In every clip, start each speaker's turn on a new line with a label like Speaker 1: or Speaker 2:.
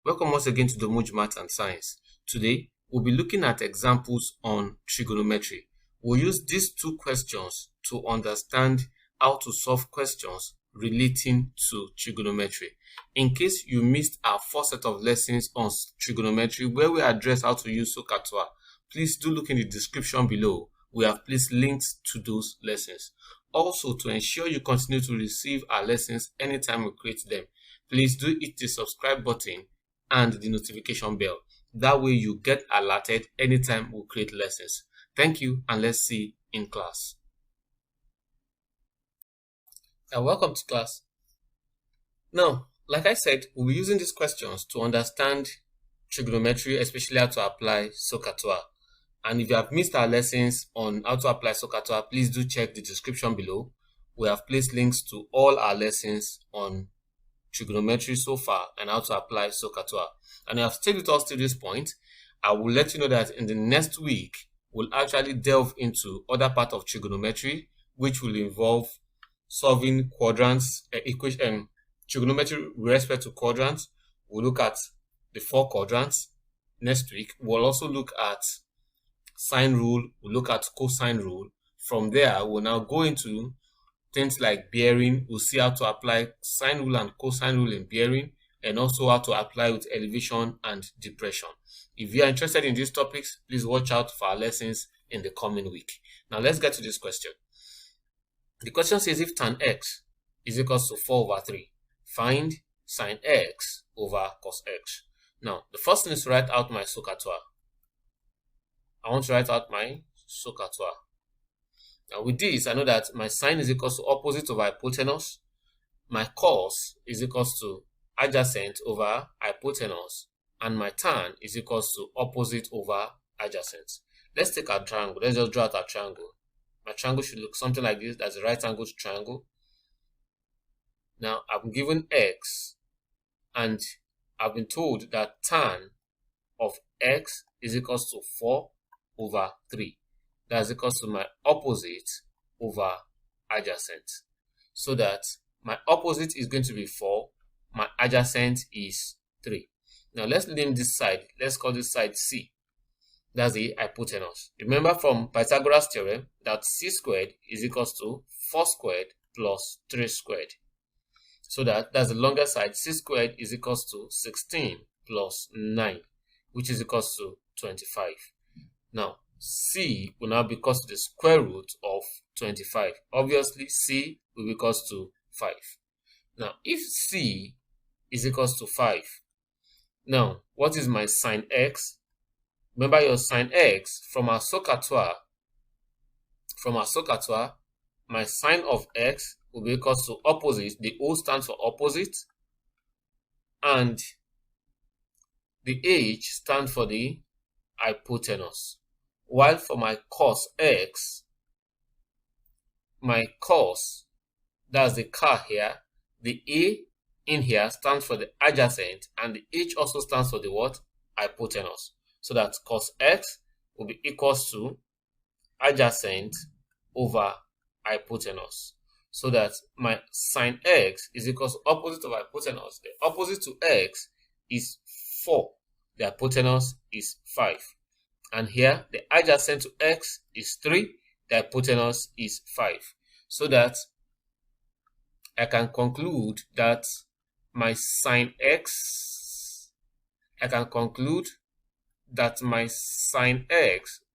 Speaker 1: Welcome once again to the Moj Math and Science. Today, we'll be looking at examples on trigonometry. We'll use these two questions to understand how to solve questions relating to trigonometry. In case you missed our first set of lessons on trigonometry where we address how to use SohCahToa, please do look in the description below. We have placed links to those lessons. Also, to ensure you continue to receive our lessons anytime we create them, please do hit the subscribe button and the notification bell. That way you get alerted anytime we create lessons. Thank you, and let's see in class. And welcome to class. Now, like I said, we'll be using these questions to understand trigonometry, especially how to apply SohCahToa. And if you have missed our lessons on how to apply SohCahToa, please do check the description below. We have placed links to all our lessons on trigonometry so far and how to apply SohCahToa. And if you have stayed with us to this point, I will let you know that in the next week, we'll actually delve into other part of trigonometry, which will involve solving quadrants, trigonometry with respect to quadrants. We'll look at the 4 quadrants. Next week, we'll also look at sine rule, we'll look at cosine rule. From there, we'll now go into things like bearing. We'll see how to apply sine rule and cosine rule in bearing, and also how to apply with elevation and depression. If you are interested in these topics, please watch out for our lessons in the coming week. Now let's get to this question. The question says if tan x is equals to 4 over 3, find sine x over cos x. Now, the first thing is to write out my SohCahToa. I want to write out my SohCahToa. Now with this, I know that my sine is equals to opposite over hypotenuse. My cos is equals to adjacent over hypotenuse. And my tan is equals to opposite over adjacent. Let's take our triangle. Let's just draw out our triangle. My triangle should look something like this. That's a right angled triangle. Now I'm given x, and I've been told that tan of x is equals to 4 over 3. That's equals to my opposite over adjacent. So that my opposite is going to be 4, my adjacent is 3. Now let's name this side. Let's call this side C. That's the hypotenuse. Remember from Pythagoras theorem that c squared is equals to 4 squared plus 3 squared. So that's the longer side. C squared is equals to 16 plus 9, which is equals to 25. Now, c will now be equals to the square root of 25. Obviously, c will be equals to 5. Now, if c is equals to 5, now, what is my sine x? Remember your sine x from our SohCahToa. My sine of x will be equals to opposite. The O stands for opposite, and the H stands for the hypotenuse. While for my cos x, my cos, that's the car here, the A in here stands for the adjacent, and the H also stands for the what? Hypotenuse. So that cos x will be equals to adjacent over hypotenuse. So that my sine x is equals to opposite of hypotenuse. The opposite to x is 4. The hypotenuse is 5. And here, the adjacent to x is 3. The hypotenuse is 5. So that I can conclude that my sine x,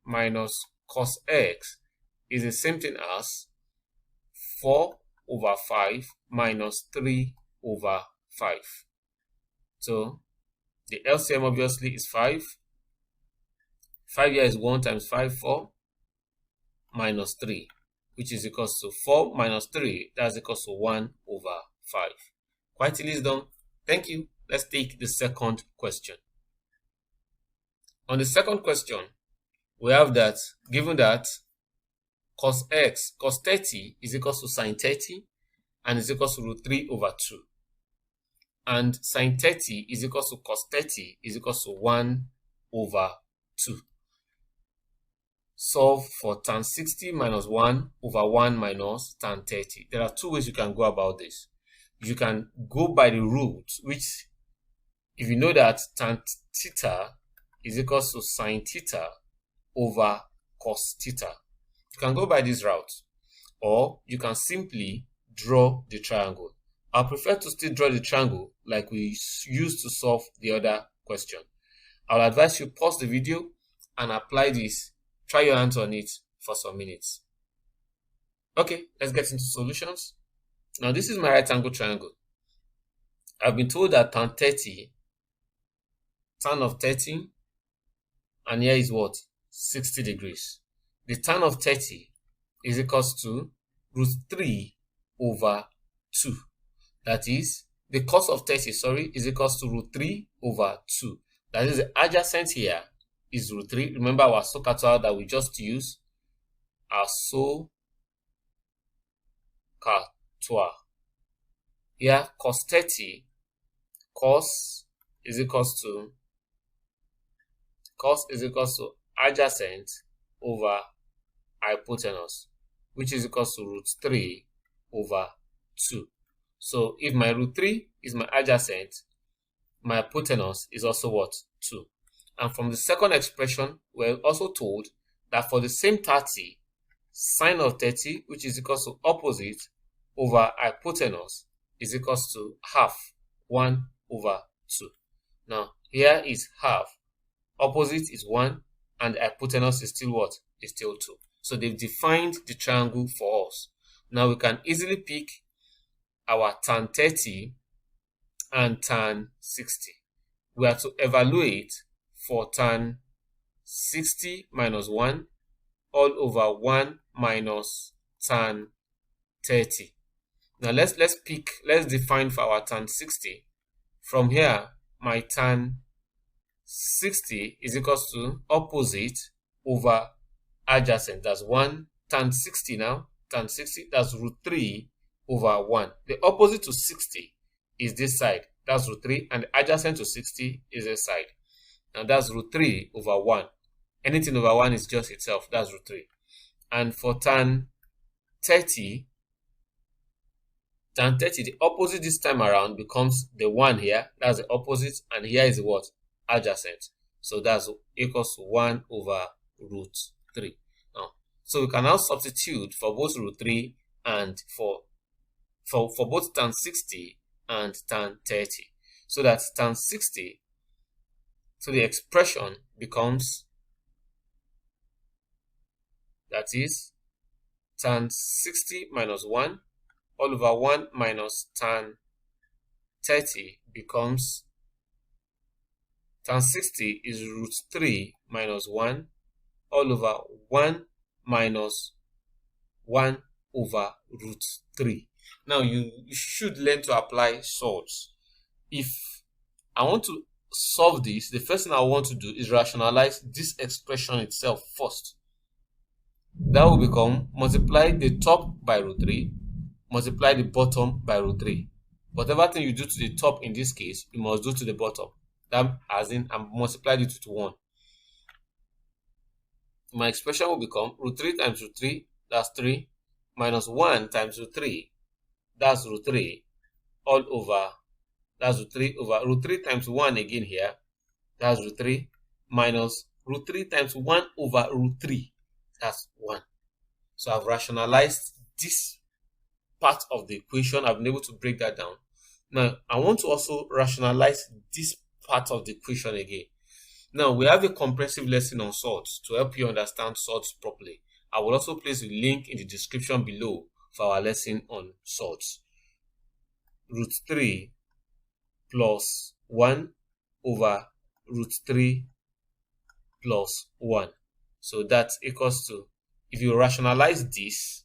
Speaker 1: minus cos x is the same thing as 4 over 5 minus 3 over 5. So the LCM obviously is 5. 5 here is 1 times 5, 4, minus 3, which is equals to 4 minus 3, that's equals to 1 over 5. Quite easily done. Thank you. Let's take the second question. On the second question, we have that, given that cos 30 is equals to sine 30, and is equals to root 3 over 2. And sine 30 is equals to cos 30 is equals to 1 over 2. Solve for tan 60 minus 1 over 1 minus tan 30. There are 2 ways you can go about this. You can go by the root, which if you know that tan theta is equals to sine theta over cos theta, you can go by this route, or you can simply draw the triangle. I prefer to still draw the triangle like we used to solve the other question. I'll advise you pause the video and apply this. Try your hands on it for some minutes. Okay, let's get into solutions. Now this is my right angle triangle. I've been told that tan of 30, and here is what? 60 degrees. The tan of 30 is equals to root 3 over 2. That is, the cos of 30, is equals to root 3 over 2. That is, the adjacent here is root 3. Remember our SohCahToa that we just used? Our SohCahToa. Here, cos 30, cos is equals to adjacent over hypotenuse, which is equals to root 3 over 2. So if my root 3 is my adjacent, my hypotenuse is also what? 2. And from the second expression, we're also told that for the same 30, sine of 30, which is equals to opposite over hypotenuse, is equals to half, 1 over 2. Now, here is half. Opposite is 1, and hypotenuse is still what? Is still 2. So they've defined the triangle for us. Now we can easily pick our tan 30 and tan 60. We have to evaluate for tan 60 minus 1 all over 1 minus tan 30. Now let's define for our tan 60. From here, my tan 60 is equals to opposite over adjacent. That's 1 tan 60 now. Tan 60, that's root 3 over 1. The opposite to 60 is this side. That's root 3. And the adjacent to 60 is this side. Now that's root 3 over 1. Anything over 1 is just itself. That's root 3. And for tan 30, the opposite this time around becomes the 1 here. That's the opposite. And here is what? Adjacent. So that's equals to 1 over root 3. Now, so we can now substitute for both root 3 and for both tan 60 and tan 30. So that tan 60, so the expression becomes, that is, tan 60 minus 1 all over 1 minus tan 30 becomes, tan 60 is root 3 minus 1 all over 1 minus 1 over root 3. Now you should learn to apply sorts. If I want to solve this, the first thing I want to do is rationalize this expression itself first. That will become multiply the top by root 3, multiply the bottom by root 3. Whatever thing you do to the top in this case, you must do to the bottom. That as in, I multiplied it to 1. My expression will become root 3 times root 3, that's 3, minus 1 times root 3, that's root 3, all over, that's root 3 over root 3 times 1 again here, that's root 3, minus root 3 times 1 over root 3, that's 1. So I've rationalized this part of the equation. I've been able to break that down. Now, I want to also rationalize this part of the equation again. Now, we have a comprehensive lesson on sorts to help you understand sorts properly. I will also place a link in the description below for our lesson on sorts. Root 3 plus 1 over root 3 plus 1. So that equals to, if you rationalize this,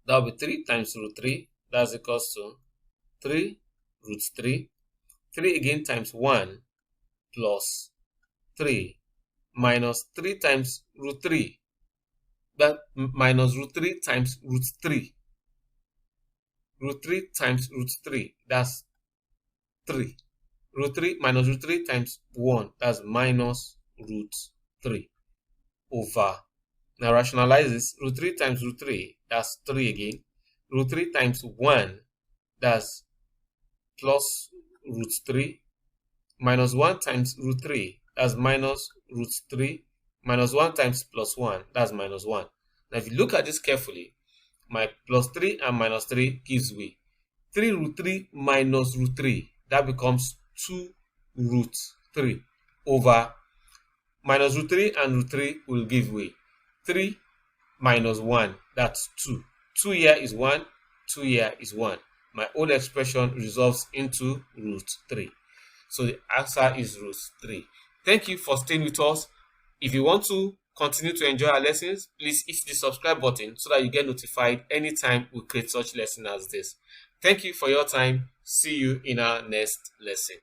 Speaker 1: that will be 3 times root 3. That's equals to 3 root 3. 3 again times 1 plus 3 minus 3 times root 3. That minus root 3 times root 3. Root 3 times root 3. That's 3. Root 3 minus root 3 times 1. That's minus root 3 over. Now rationalize this. Root 3 times root 3. That's 3 again. Root 3 times 1. That's plus root 3 minus 1 times root 3, that's minus root 3, minus 1 times plus 1, that's minus 1. Now, if you look at this carefully, my plus 3 and minus 3 gives way. 3 root 3 minus root 3, that becomes 2 root 3 over minus root 3 and root 3 will give way. 3 minus 1, that's 2. 2 here is 1, 2 here is 1. My old expression resolves into root 3. So the answer is root 3. Thank you for staying with us. If you want to continue to enjoy our lessons, please hit the subscribe button so that you get notified anytime we create such lesson as this. Thank you for your time. See you in our next lesson.